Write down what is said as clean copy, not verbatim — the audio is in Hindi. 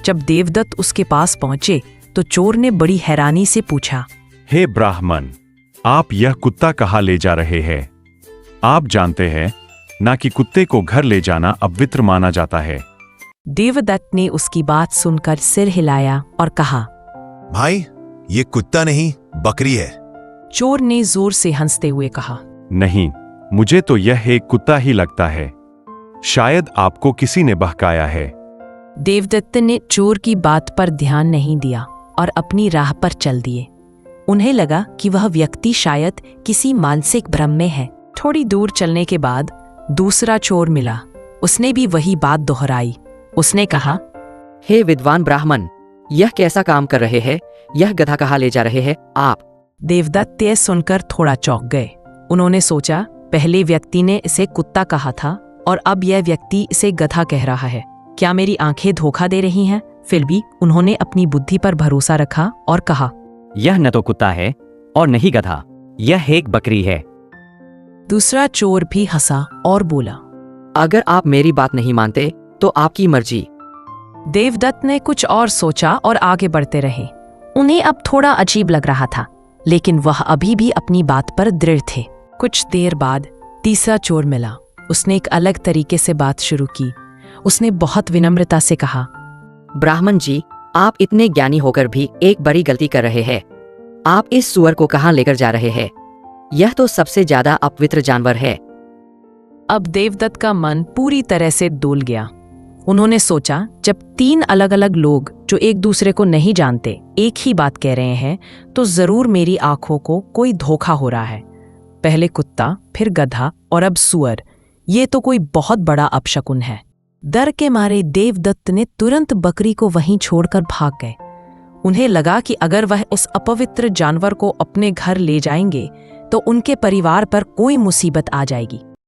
जब देवदत्त उसके पास पहुंचे तो चोर ने बड़ी हैरानी से पूछा, हे ब्राह्मण, आप यह कुत्ता कहाँ ले जा रहे हैं? आप जानते हैं ना कि कुत्ते को घर ले जाना अपवित्र माना जाता है। देवदत्त ने उसकी बात सुनकर सिर हिलाया और कहा, भाई, ये कुत्ता नहीं बकरी है। चोर ने जोर से हंसते हुए कहा, नहीं, मुझे तो यह एक कुत्ता ही लगता है। शायद आपको किसी ने बहकाया है। देवदत्त ने चोर की बात पर ध्यान नहीं दिया और अपनी राह पर चल दिए। उन्हें लगा कि वह व्यक्ति शायद किसी मानसिक भ्रम में है। थोड़ी दूर चलने के बाद दूसरा चोर मिला। उसने भी वही बात दोहराई। उसने कहा, हे विद्वान ब्राह्मण, यह कैसा काम कर रहे हैं? यह गधा कहाँ ले जा रहे हैं आप? देवदत्त यह सुनकर थोड़ा चौंक गए। उन्होंने सोचा, पहले व्यक्ति ने इसे कुत्ता कहा था और अब यह व्यक्ति इसे गधा कह रहा है। क्या मेरी आंखें धोखा दे रही हैं? फिर भी उन्होंने अपनी बुद्धि पर भरोसा रखा और कहा, यह न तो कुत्ता है और न ही गधा, यह एक बकरी है। दूसरा चोर भी हंसा और बोला, अगर आप मेरी बात नहीं मानते तो आपकी मर्जी। देवदत्त ने कुछ और सोचा और आगे बढ़ते रहे। उन्हें अब थोड़ा अजीब लग रहा था, लेकिन वह अभी भी अपनी बात पर दृढ़ थे। कुछ देर बाद तीसरा चोर मिला। उसने एक अलग तरीके से बात शुरू की। उसने बहुत विनम्रता से कहा, ब्राह्मण जी, आप इतने ज्ञानी होकर भी एक बड़ी गलती कर रहे हैं। आप इस सुअर को कहाँ लेकर जा रहे हैं? यह तो सबसे ज्यादा अपवित्र जानवर है। अब देवदत्त का मन पूरी तरह से डोल गया। उन्होंने सोचा, जब तीन अलग अलग लोग जो एक दूसरे को नहीं जानते एक ही बात कह रहे हैं तो जरूर मेरी आंखों को कोई धोखा हो रहा है। पहले कुत्ता, फिर गधा और अब सुअर। ये तो कोई बहुत बड़ा अपशकुन है। डर के मारे देवदत्त ने तुरंत बकरी को वहीं छोड़कर भाग गए। उन्हें लगा कि अगर वह उस अपवित्र जानवर को अपने घर ले जाएंगे तो उनके परिवार पर कोई मुसीबत आ जाएगी।